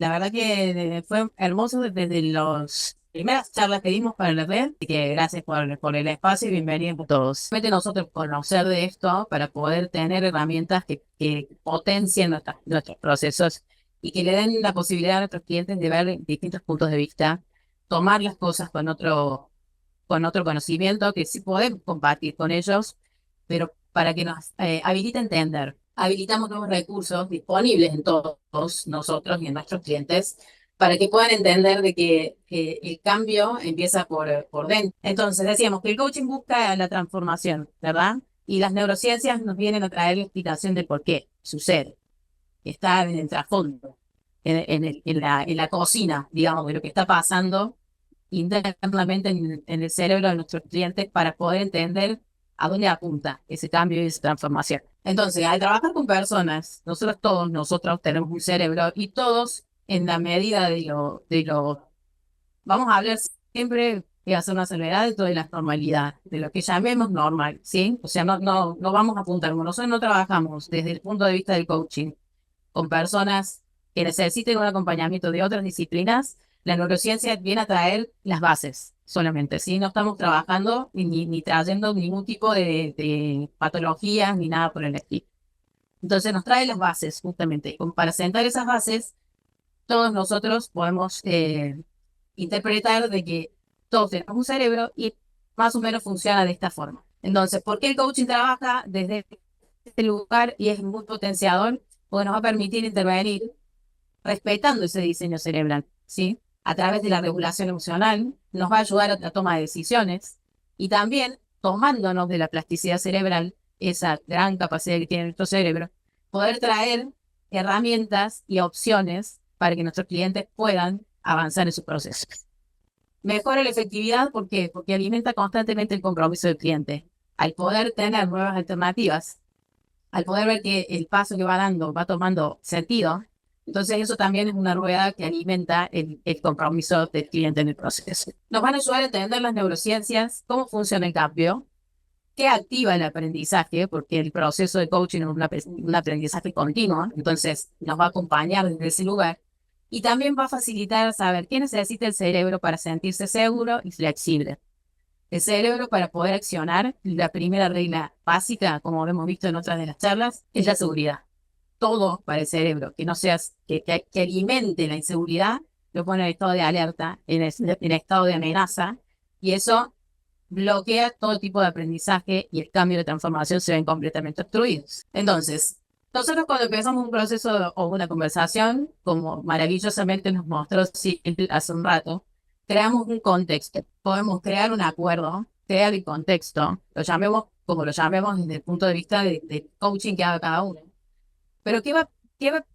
La verdad que fue hermoso desde las primeras charlas que dimos para la red, y que gracias por el espacio y bienvenidos a todos. Realmente nosotros conocer de esto para poder tener herramientas que potencien nuestros procesos y que le den la posibilidad a nuestros clientes de ver distintos puntos de vista, tomar las cosas con otro conocimiento que sí podemos compartir con ellos, pero para que nos habilite a entender. Habilitamos nuevos recursos disponibles en todos nosotros y en nuestros clientes para que puedan entender de que el cambio empieza por dentro. Entonces, decíamos que el coaching busca la transformación, ¿verdad? Y las neurociencias nos vienen a traer la explicación de por qué sucede. Está en el trasfondo, en la cocina, digamos, de lo que está pasando internamente en el cerebro de nuestros clientes para poder entender a dónde apunta ese cambio y esa transformación. Entonces, al trabajar con personas, nosotros tenemos un cerebro y todos, en la medida vamos a hablar siempre de hacer una salvedad de toda la normalidad, de lo que llamemos normal, ¿sí? O sea, no vamos a apuntar, como nosotros no trabajamos desde el punto de vista del coaching con personas que necesiten un acompañamiento de otras disciplinas, la neurociencia viene a traer las bases solamente, ¿sí? No estamos trabajando ni trayendo ningún tipo de patologías ni nada por el estilo. Entonces nos trae las bases, justamente. Para sentar esas bases, todos nosotros podemos interpretar de que todos tenemos un cerebro y más o menos funciona de esta forma. Entonces, ¿por qué el coaching trabaja desde este lugar y es muy potenciador? Porque nos va a permitir intervenir respetando ese diseño cerebral, ¿sí? A través de la regulación emocional, nos va a ayudar a la toma de decisiones y también tomándonos de la plasticidad cerebral, esa gran capacidad que tiene nuestro cerebro, poder traer herramientas y opciones para que nuestros clientes puedan avanzar en su proceso. Mejora la efectividad, ¿por qué? Porque alimenta constantemente el compromiso del cliente. Al poder tener nuevas alternativas, al poder ver que el paso que va dando va tomando sentido, entonces eso también es una rueda que alimenta el compromiso del cliente en el proceso. Nos van a ayudar a entender las neurociencias, cómo funciona el cambio, qué activa el aprendizaje, porque el proceso de coaching es un aprendizaje continuo, entonces nos va a acompañar desde ese lugar y también va a facilitar saber qué necesita el cerebro para sentirse seguro y flexible. El cerebro para poder accionar, la primera regla básica, como hemos visto en otras de las charlas, es la seguridad. Todo para el cerebro, que no seas, que alimente la inseguridad, lo pone en estado de alerta, en estado de amenaza, y eso bloquea todo tipo de aprendizaje y el cambio de transformación se ven completamente obstruidos. Entonces, nosotros cuando empezamos un proceso o una conversación, como maravillosamente nos mostró Sil hace un rato, creamos un contexto. Podemos crear un acuerdo, crear el contexto, lo llamemos como lo llamemos desde el punto de vista de coaching que haga cada uno. Pero qué va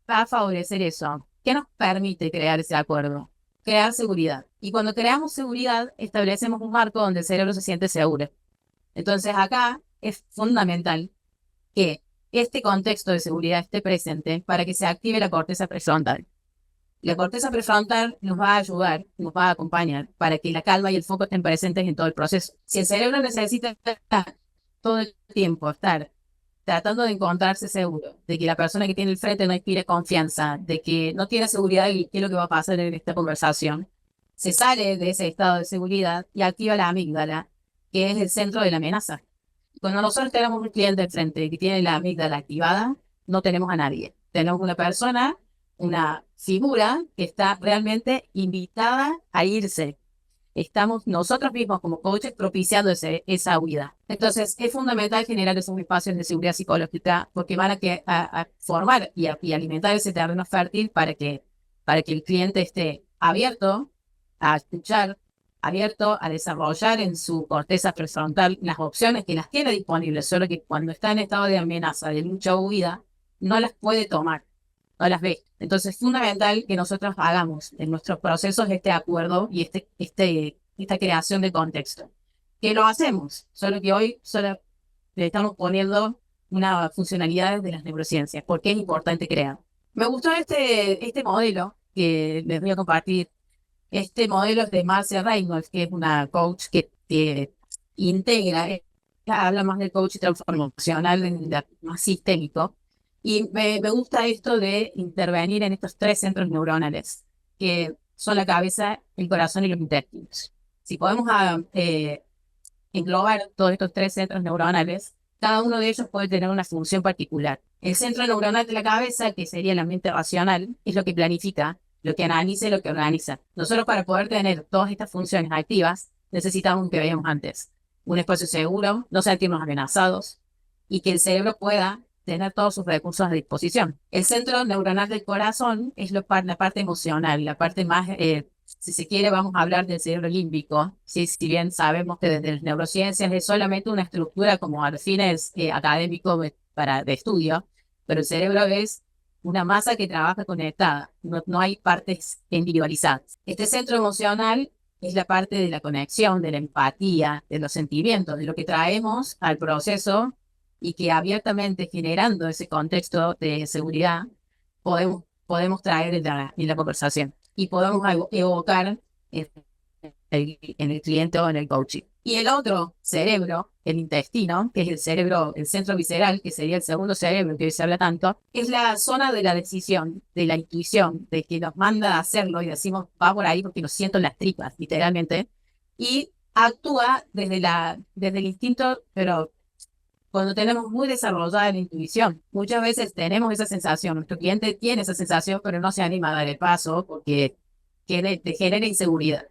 a favorecer eso? ¿Qué nos permite crear ese acuerdo? Crear seguridad. Y cuando creamos seguridad, establecemos un marco donde el cerebro se siente seguro. Entonces acá es fundamental que este contexto de seguridad esté presente para que se active la corteza prefrontal. La corteza prefrontal nos va a ayudar, nos va a acompañar para que la calma y el foco estén presentes en todo el proceso. Si el cerebro necesita todo el tiempo estar tratando de encontrarse seguro, de que la persona que tiene el frente no inspire confianza, de que no tiene seguridad y qué es lo que va a pasar en esta conversación, se sale de ese estado de seguridad y activa la amígdala, que es el centro de la amenaza. Cuando nosotros tenemos un cliente al frente que tiene la amígdala activada, no tenemos a nadie. Tenemos una persona, una figura que está realmente invitada a irse. Estamos nosotros mismos como coaches propiciando esa huida. Entonces, es fundamental generar esos espacios de seguridad psicológica porque van a formar y alimentar ese terreno fértil para que el cliente esté abierto a escuchar, abierto a desarrollar en su corteza prefrontal las opciones que las tiene disponibles, solo que cuando está en estado de amenaza, de lucha o huida, no las puede tomar, no las ve. Entonces es fundamental que nosotros hagamos en nuestros procesos este acuerdo y esta creación de contexto. Que lo hacemos, solo que hoy solo le estamos poniendo una funcionalidad de las neurociencias, porque es importante crear. Me gustó este modelo que les voy a compartir. Este modelo es de Marcia Reynolds, que es una coach que integra, habla más del coach transformacional, más sistémico, Y me gusta esto de intervenir en estos tres centros neuronales, que son la cabeza, el corazón y los intestinos. Si podemos englobar todos estos tres centros neuronales, cada uno de ellos puede tener una función particular. El centro neuronal de la cabeza, que sería el ambiente racional, es lo que planifica, lo que analiza y lo que organiza. Nosotros, para poder tener todas estas funciones activas, necesitamos lo que veíamos antes: un espacio seguro, no sentirnos amenazados y que el cerebro pueda tener todos sus recursos a disposición. El centro neuronal del corazón es la parte emocional, la parte más, si se quiere, vamos a hablar del cerebro límbico. ¿Sí? Si bien sabemos que desde las neurociencias es solamente una estructura como a los fines académicos de estudio, pero el cerebro es una masa que trabaja conectada, no hay partes individualizadas. Este centro emocional es la parte de la conexión, de la empatía, de los sentimientos, de lo que traemos al proceso, y que abiertamente, generando ese contexto de seguridad, podemos traer en la conversación y podemos evocar en el cliente o en el coaching. Y el otro cerebro, el intestino, que es el cerebro, el centro visceral, que sería el segundo cerebro que hoy se habla tanto, es la zona de la decisión, de la intuición, de que nos manda a hacerlo y decimos, va por ahí porque lo siento en las tripas, literalmente, y actúa desde el instinto, pero cuando tenemos muy desarrollada la intuición. Muchas veces tenemos esa sensación, nuestro cliente tiene esa sensación, pero no se anima a dar el paso porque te genera inseguridad.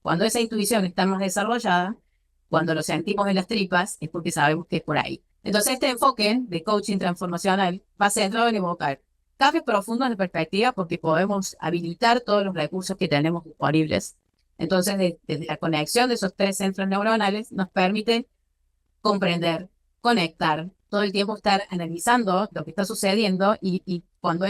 Cuando esa intuición está más desarrollada, cuando lo sentimos en las tripas, es porque sabemos que es por ahí. Entonces, este enfoque de coaching transformacional va centrado en evocar cambios profundos de perspectiva, porque podemos habilitar todos los recursos que tenemos disponibles. Entonces, desde la conexión de esos tres centros neuronales, nos permite comprender, conectar, todo el tiempo estar analizando lo que está sucediendo, y cuando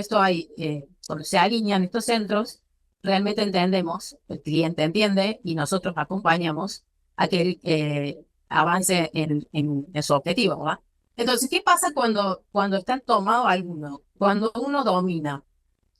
cuando se alinean estos centros, realmente entendemos, el cliente entiende y nosotros acompañamos a que él avance en su objetivo, ¿verdad? Entonces, ¿qué pasa cuando están tomados alguno? Cuando uno domina.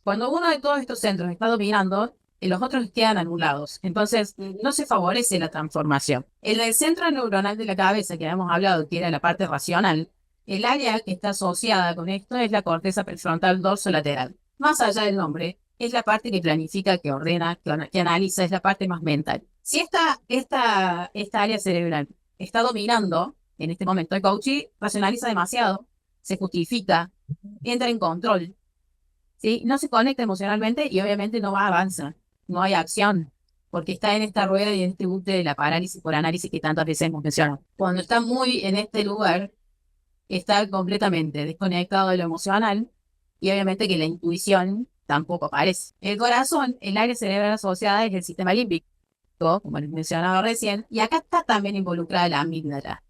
Cuando uno de todos estos centros está dominando, los otros quedan anulados. Entonces, no se favorece la transformación. En el centro neuronal de la cabeza que habíamos hablado, que era la parte racional, el área que está asociada con esto es la corteza prefrontal dorsolateral. Más allá del nombre, es la parte que planifica, que ordena, que analiza, es la parte más mental. Si esta área cerebral está dominando en este momento, el coaching racionaliza demasiado, se justifica, entra en control, ¿sí? No se conecta emocionalmente y obviamente no va a avanzar, no hay acción, porque está en esta rueda y en este bucle de la parálisis por análisis que tantas veces hemos mencionado. Cuando está muy en este lugar, está completamente desconectado de lo emocional, y obviamente que la intuición tampoco aparece. El corazón, el área cerebral asociada, es el sistema límbico, como les mencionaba recién, y acá está también involucrada la amígdala,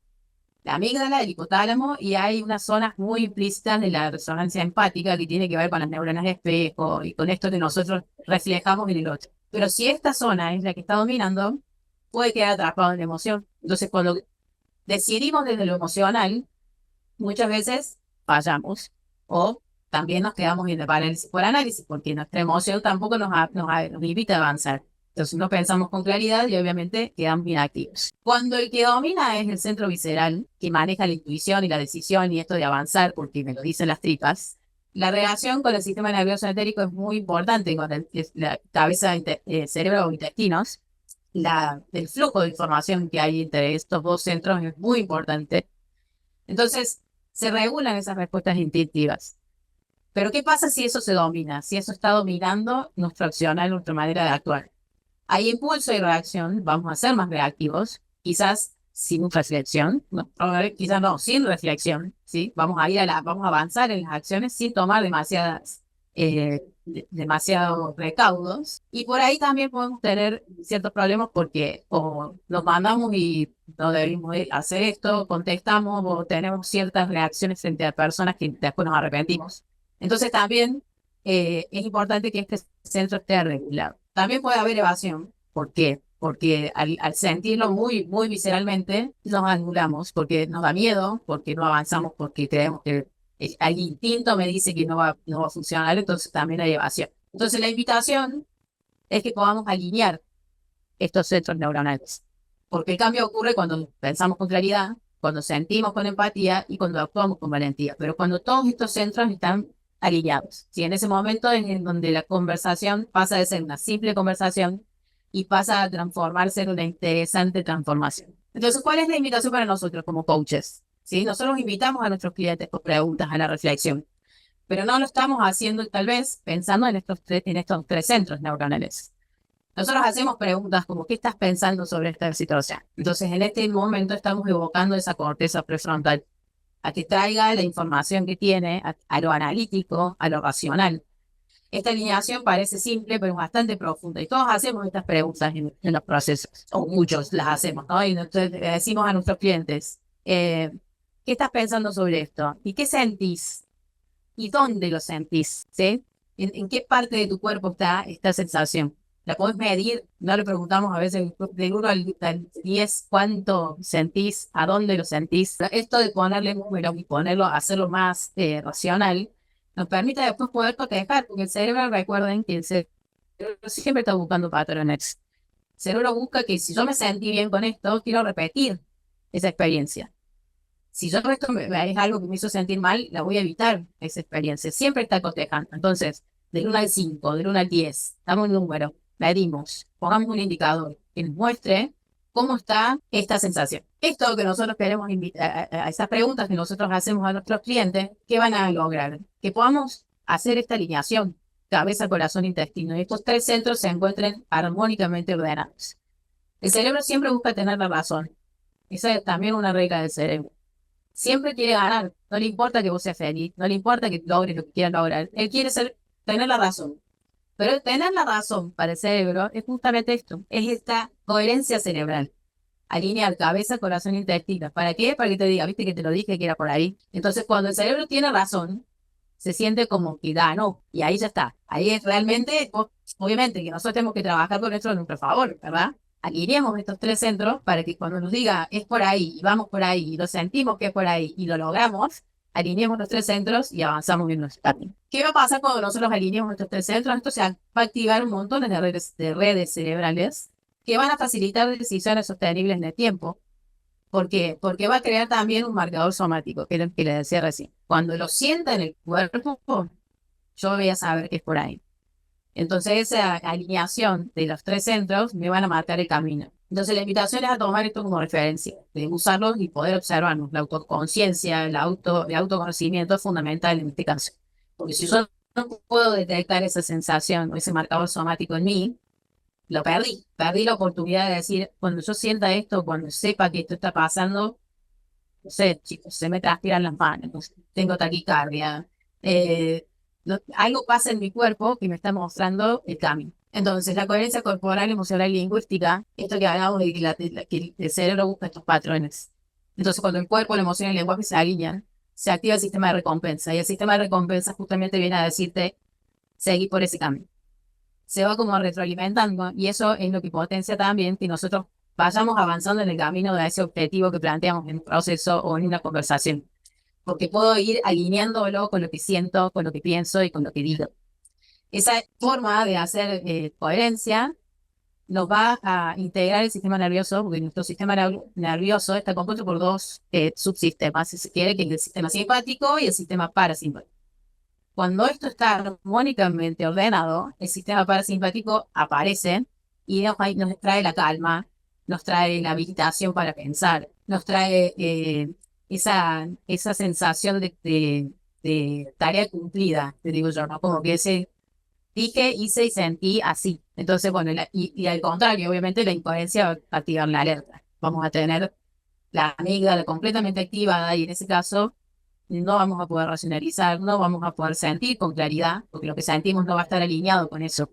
el hipotálamo, y hay unas zonas muy implícitas de la resonancia empática que tiene que ver con las neuronas de espejo y con esto que nosotros reflejamos en el otro. Pero si esta zona es la que está dominando, puede quedar atrapado en la emoción. Entonces, cuando decidimos desde lo emocional, muchas veces fallamos, o también nos quedamos en la parálisis por análisis, porque nuestra emoción tampoco nos invita a avanzar. Entonces no pensamos con claridad y obviamente quedamos inactivos. Cuando el que domina es el centro visceral, que maneja la intuición y la decisión y esto de avanzar, porque me lo dicen las tripas, la relación con el sistema nervioso entérico es muy importante, con la cabeza, cerebro o intestinos. El flujo de información que hay entre estos dos centros es muy importante. Entonces, se regulan esas respuestas instintivas. Pero ¿qué pasa si eso se domina? Si eso está dominando nuestro accionar, nuestra manera de actuar. Hay impulso y reacción, vamos a ser más reactivos, quizás sin reflexión, no, quizás no, sin reflexión, ¿sí? Vamos a avanzar en las acciones sin tomar demasiados recaudos. Y por ahí también podemos tener ciertos problemas porque o nos mandamos y no debemos hacer esto, contestamos o tenemos ciertas reacciones frente a personas que después nos arrepentimos. Entonces también es importante que este centro esté regulado. También puede haber evasión. ¿Por qué? Porque al sentirlo muy, muy visceralmente, nos anulamos, porque nos da miedo, porque no avanzamos, porque creemos que el instinto me dice que no va a funcionar, entonces también hay evasión. Entonces la invitación es que podamos alinear estos centros neuronales, porque el cambio ocurre cuando pensamos con claridad, cuando sentimos con empatía y cuando actuamos con valentía. Pero cuando todos estos centros están alineados, ¿sí? En ese momento es en donde la conversación pasa de ser una simple conversación y pasa a transformarse en una interesante transformación. Entonces, ¿cuál es la invitación para nosotros como coaches? ¿Sí? Nosotros invitamos a nuestros clientes con preguntas a la reflexión, pero no lo estamos haciendo tal vez pensando en estos tres centros neuronales. Nosotros hacemos preguntas como, ¿qué estás pensando sobre esta situación? Entonces, en este momento estamos evocando esa corteza prefrontal a que traiga la información que tiene a lo analítico, a lo racional. Esta alineación parece simple, pero es bastante profunda. Y todos hacemos estas preguntas en los procesos, o muchos las hacemos, ¿no? Y entonces le decimos a nuestros clientes, ¿qué estás pensando sobre esto? ¿Y qué sentís? ¿Y dónde lo sentís? ¿Sí? ¿En qué parte de tu cuerpo está esta sensación? ¿La podés medir? No le preguntamos a veces de 1 al 10 cuánto sentís, a dónde lo sentís. Esto de ponerle números y ponerlo, hacerlo más racional, nos permite después poder cotejar, porque el cerebro, recuerden que el cerebro siempre está buscando patrones. El cerebro busca que si yo me sentí bien con esto, quiero repetir esa experiencia. Si yo esto es algo que me hizo sentir mal, la voy a evitar, esa experiencia. Siempre está cotejando. Entonces, del 1 al 5, del 1 al 10, damos un número, medimos, pongamos un indicador que nos muestre cómo está esta sensación. Esto es lo que nosotros queremos invitar a esas preguntas que nosotros hacemos a nuestros clientes, ¿qué van a lograr? Que podamos hacer esta alineación, cabeza, corazón, intestino. Y estos tres centros se encuentren armónicamente ordenados. El cerebro siempre busca tener la razón. Esa es también una regla del cerebro. Siempre quiere ganar. No le importa que vos seas feliz, no le importa que logres lo que quieras lograr. Él quiere tener la razón. Pero tener la razón para el cerebro es justamente esto, es esta coherencia cerebral. Alinear cabeza, corazón e intestino. ¿Para qué? Para que te diga, viste que te lo dije que era por ahí. Entonces, cuando el cerebro tiene razón, se siente como que ganó. Y ahí ya está. Ahí es realmente, obviamente, que nosotros tenemos que trabajar con esto a nuestro favor, ¿verdad? Alineemos estos tres centros para que cuando nos diga es por ahí y vamos por ahí y lo sentimos que es por ahí y lo logramos, alineemos los tres centros y avanzamos en nuestro camino. ¿Qué va a pasar cuando nosotros alineemos estos tres centros? Esto va a activar un montón de redes cerebrales que van a facilitar decisiones sostenibles en el tiempo. ¿Por qué? Porque va a crear también un marcador somático, que es lo que le decía recién. Cuando lo sienta en el cuerpo, yo voy a saber que es por ahí. Entonces, esa alineación de los tres centros me van a marcar el camino. Entonces, la invitación es a tomar esto como referencia, de usarlos y poder observarnos. La autoconciencia, el autoconocimiento es fundamental en este caso. Porque si yo no puedo detectar esa sensación o ese marcador somático en mí, lo perdí. Perdí la oportunidad de decir, cuando yo sienta esto, cuando sepa que esto está pasando, no sé, chicos, se me transpiran las manos, tengo taquicardia, algo pasa en mi cuerpo que me está mostrando el camino. Entonces, la coherencia corporal, emocional y lingüística, esto que hablamos de que el cerebro busca estos patrones. Entonces, cuando el cuerpo, la emoción y el lenguaje se alinean, se activa el sistema de recompensa. Y el sistema de recompensa justamente viene a decirte, seguí por ese camino. Se va como retroalimentando y eso es lo que potencia también que nosotros vayamos avanzando en el camino de ese objetivo que planteamos en un proceso o en una conversación. Porque puedo ir alineándolo con lo que siento, con lo que pienso y con lo que digo. Esa forma de hacer coherencia nos va a integrar el sistema nervioso, porque nuestro sistema nervioso está compuesto por dos subsistemas, si se quiere, que es el sistema simpático y el sistema parasimpático. Cuando esto está armónicamente ordenado, el sistema parasimpático aparece y nos trae la calma, nos trae la habilitación para pensar, nos trae esa sensación de tarea cumplida, te digo yo, ¿no? Como que ese dije, hice y sentí así. Entonces, bueno, y al contrario, obviamente la incoherencia va a activar la alerta. Vamos a tener la amígdala completamente activada y en ese caso no vamos a poder racionalizar, no vamos a poder sentir con claridad, porque lo que sentimos no va a estar alineado con eso.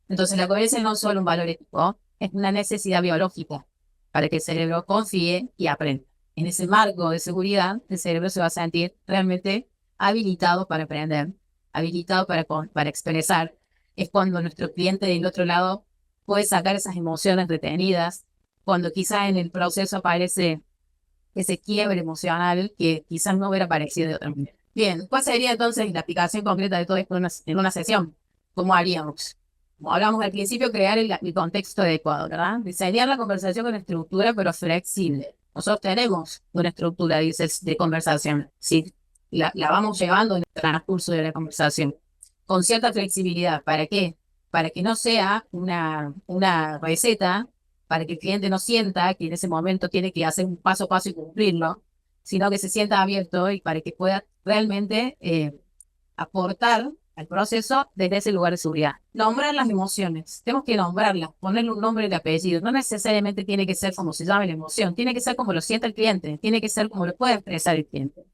Entonces, la coherencia no es solo un valor ético, es una necesidad biológica para que el cerebro confíe y aprenda. En ese marco de seguridad, el cerebro se va a sentir realmente habilitado para aprender, habilitado para expresar. Es cuando nuestro cliente del otro lado puede sacar esas emociones retenidas, cuando quizá en el proceso aparece ese quiebre emocional que quizás no hubiera aparecido de otra manera. Bien, ¿cuál sería entonces la aplicación concreta de todo esto en una sesión? ¿Cómo haríamos? Como hablamos al principio, crear el contexto adecuado, ¿verdad? Diseñar la conversación con estructura, pero flexible. Nosotros tenemos una estructura de conversación, ¿sí? La vamos llevando en el transcurso de la conversación, con cierta flexibilidad. ¿Para qué? Para que no sea una receta, para que el cliente no sienta que en ese momento tiene que hacer un paso a paso y cumplirlo, sino que se sienta abierto y para que pueda realmente aportar al proceso desde ese lugar de seguridad. Nombrar las emociones. Tenemos que nombrarlas, ponerle un nombre de apellido. No necesariamente tiene que ser como se llama la emoción, tiene que ser como lo siente el cliente, tiene que ser como lo puede expresar el cliente.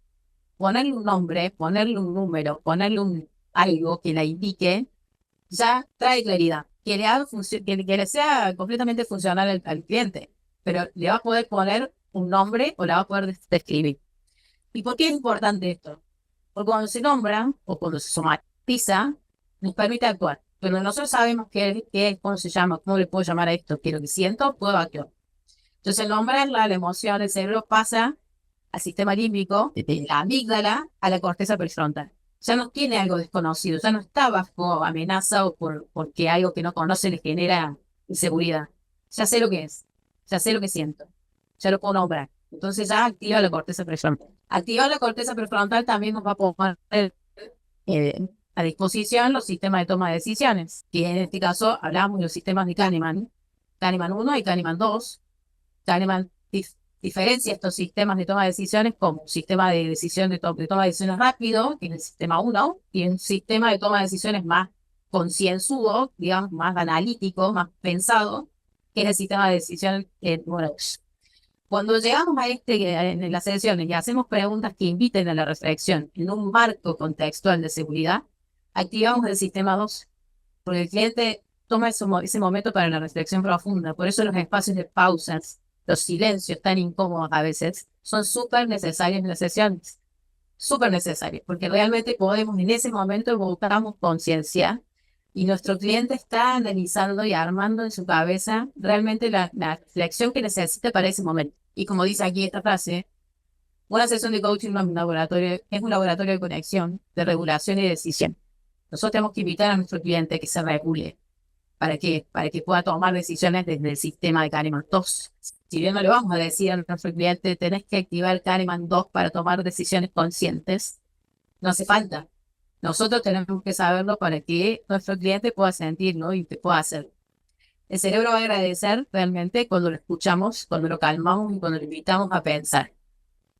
Ponerle un nombre, ponerle un número, ponerle algo que la indique, ya trae claridad. Que le, haga que le sea completamente funcional al cliente, pero le va a poder poner un nombre o la va a poder describir. ¿Y por qué es importante esto? Porque cuando se nombra o cuando se somatiza, nos permite actuar. Pero nosotros sabemos cómo se llama, cómo le puedo llamar a esto, que lo que siento, puedo actuar. Entonces, el nombrarla, la emoción, el cerebro pasa al sistema límbico, de la amígdala a la corteza prefrontal. Ya no tiene algo desconocido, ya no está bajo amenaza o porque algo que no conoce le genera inseguridad. Ya sé lo que es, ya sé lo que siento, ya lo puedo nombrar. Entonces ya activa la corteza prefrontal. Activar la corteza prefrontal también nos va a poner a disposición los sistemas de toma de decisiones, que en este caso hablamos de los sistemas de Kahneman, Kahneman 1 y Kahneman 2. Kahneman diferencia estos sistemas de toma de decisiones como un sistema de decisión de toma de decisiones rápido, que es el sistema 1, y un sistema de toma de decisiones más concienzudo, digamos, más analítico, más pensado, que es el sistema de decisión número 2. Cuando llegamos a en las sesiones y hacemos preguntas que inviten a la reflexión en un marco contextual de seguridad, activamos el sistema 2, porque el cliente toma ese momento para la reflexión profunda. Por eso los espacios de pausas, los silencios tan incómodos a veces, son súper necesarios en las sesiones. Súper necesarios, porque realmente podemos en ese momento evocamos conciencia y nuestro cliente está analizando y armando en su cabeza realmente la reflexión que necesita para ese momento. Y como dice aquí esta frase, una sesión de coaching no es un laboratorio de conexión, de regulación y de decisión. Nosotros tenemos que invitar a nuestro cliente a que se regule. ¿Para qué? Para que pueda tomar decisiones desde el sistema de Kahneman 2. Si bien no le vamos a decir a nuestro cliente, tenés que activar Kahneman 2 para tomar decisiones conscientes, no hace falta. Nosotros tenemos que saberlo para que nuestro cliente pueda sentirlo y que pueda hacerlo. El cerebro va a agradecer realmente cuando lo escuchamos, cuando lo calmamos y cuando lo invitamos a pensar.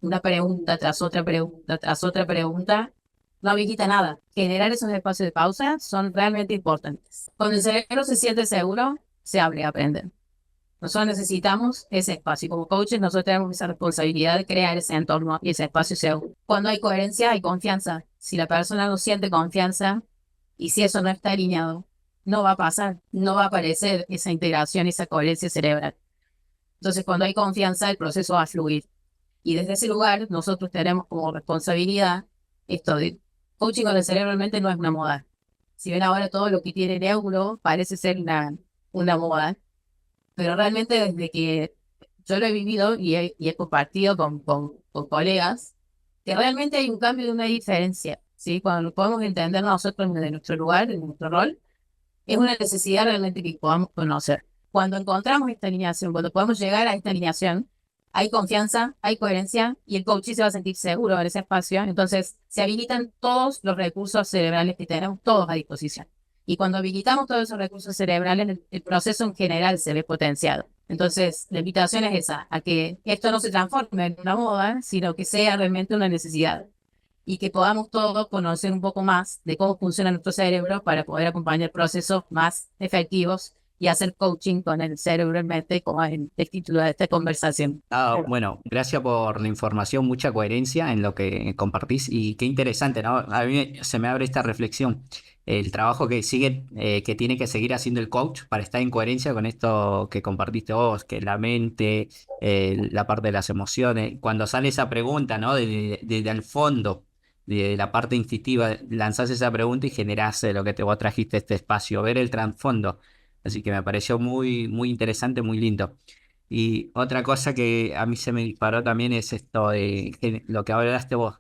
Una pregunta tras otra pregunta tras otra pregunta no me quita nada. Generar esos espacios de pausa son realmente importantes. Cuando el cerebro se siente seguro, se abre a aprender. Nosotros necesitamos ese espacio. Y como coaches, nosotros tenemos esa responsabilidad de crear ese entorno y ese espacio seguro. Cuando hay coherencia, hay confianza. Si la persona no siente confianza y si eso no está alineado, no va a pasar, no va a aparecer esa integración, esa coherencia cerebral. Entonces, cuando hay confianza, el proceso va a fluir. Y desde ese lugar, nosotros tenemos como responsabilidad esto de coaching con el cerebro realmente no es una moda. Si ven ahora todo lo que tiene neuro, parece ser una moda, pero realmente desde que yo lo he vivido y he compartido con colegas, que realmente hay un cambio y una diferencia, ¿sí? Cuando podemos entender nosotros de nuestro lugar, de nuestro rol, es una necesidad realmente que podamos conocer. Cuando encontramos esta alineación, cuando podemos llegar a esta alineación, hay confianza, hay coherencia y el coach se va a sentir seguro en ese espacio. Entonces, se habilitan todos los recursos cerebrales que tenemos todos a disposición. Y cuando habilitamos todos esos recursos cerebrales, el proceso en general se ve potenciado. Entonces, la invitación es esa, a que esto no se transforme en una moda, sino que sea realmente una necesidad y que podamos todos conocer un poco más de cómo funciona nuestro cerebro para poder acompañar procesos más efectivos y hacer coaching con el cerebro en mente, como es el título de esta conversación. Bueno, gracias por la información, mucha coherencia en lo que compartís y qué interesante, ¿no? A mí se me abre esta reflexión, el trabajo que sigue, que tiene que seguir haciendo el coach para estar en coherencia con esto que compartiste vos, que la mente, la parte de las emociones, cuando sale esa pregunta, ¿no? Desde el fondo, de la parte instintiva, lanzás esa pregunta y generás lo que vos trajiste a este espacio, ver el trasfondo. Así que me pareció muy, muy interesante, muy lindo. Y otra cosa que a mí se me disparó también es esto de lo que hablaste vos,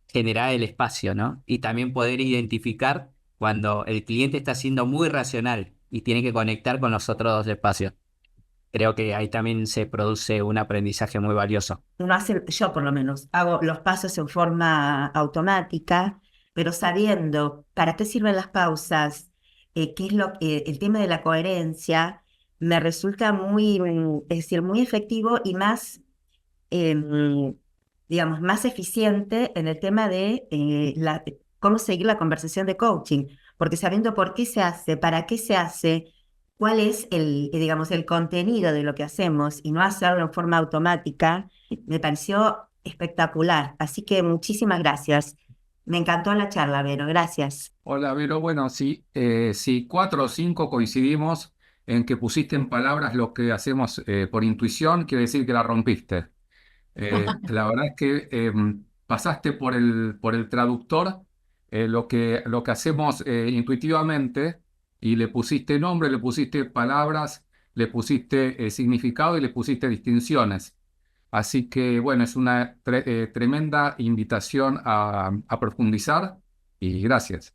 generar el espacio, ¿no? Y también poder identificar cuando el cliente está siendo muy racional y tiene que conectar con los otros dos espacios. Creo que ahí también se produce un aprendizaje muy valioso. Uno hace, yo por lo menos, hago los pasos en forma automática, pero sabiendo para qué sirven las pausas, qué es lo que, el tema de la coherencia, me resulta muy, es decir, muy efectivo y más, digamos, más eficiente en el tema de cómo seguir la conversación de coaching, porque sabiendo por qué se hace, para qué se hace, cuál es el, digamos, el contenido de lo que hacemos y no hacerlo en forma automática, me pareció espectacular. Así que muchísimas gracias. Me encantó la charla, Vero. Gracias. Hola, Vero. Bueno, sí, si cuatro o cinco coincidimos en que pusiste en palabras lo que hacemos por intuición, quiere decir que la rompiste. La verdad es que pasaste por el traductor lo que hacemos intuitivamente y le pusiste nombre, le pusiste palabras, le pusiste significado y le pusiste distinciones. Así que bueno, es una tremenda invitación a profundizar y gracias.